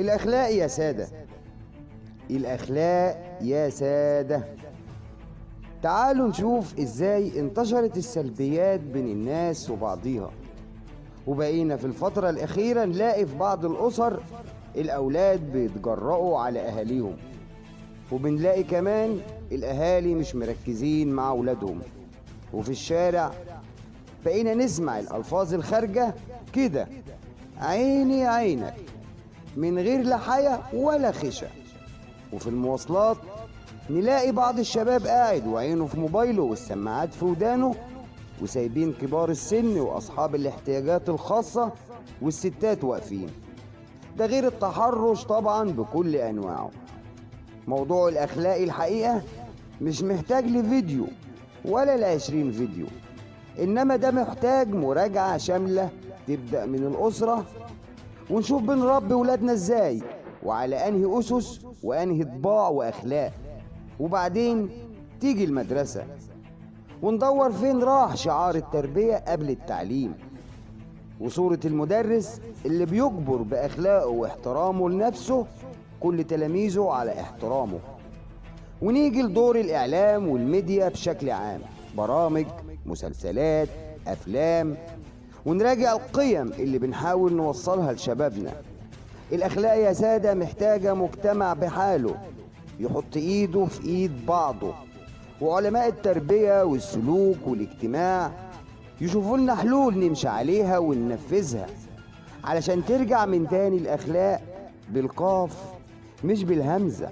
الأخلاق يا سادة، الأخلاق يا سادة. تعالوا نشوف إزاي انتشرت السلبيات بين الناس وبعضيها، وبقينا في الفترة الأخيرة نلاقي في بعض الأسر الأولاد بيتجرأوا على أهاليهم، وبنلاقي كمان الأهالي مش مركزين مع أولادهم، وفي الشارع بقينا نسمع الألفاظ الخارجة كده: عيني عينك، من غير لا حياء ولا خشة. وفي المواصلات نلاقي بعض الشباب قاعد وعينه في موبايله والسماعات في ودانه، وسايبين كبار السن وأصحاب الاحتياجات الخاصة والستات واقفين. ده غير التحرش طبعا بكل أنواعه. موضوع الأخلاق الحقيقة مش محتاج لفيديو ولا ل20 فيديو، إنما ده محتاج مراجعة شاملة تبدأ من الأسرة، ونشوف بنربي ولادنا إزاي وعلى أنهي أسس وأنهي طباع وأخلاق. وبعدين تيجي المدرسة وندور فين راح شعار التربية قبل التعليم، وصورة المدرس اللي بيجبر بأخلاقه واحترامه لنفسه كل تلاميذه على احترامه. ونيجي لدور الإعلام والميديا بشكل عام، برامج، مسلسلات، أفلام، ونراجع القيم اللي بنحاول نوصلها لشبابنا. الأخلاق يا سادة محتاجة مجتمع بحاله يحط إيده في إيد بعضه، وعلماء التربية والسلوك والاجتماع يشوفوا لنا حلول نمشي عليها وننفذها، علشان ترجع من تاني الأخلاق بالقاف مش بالهمزة.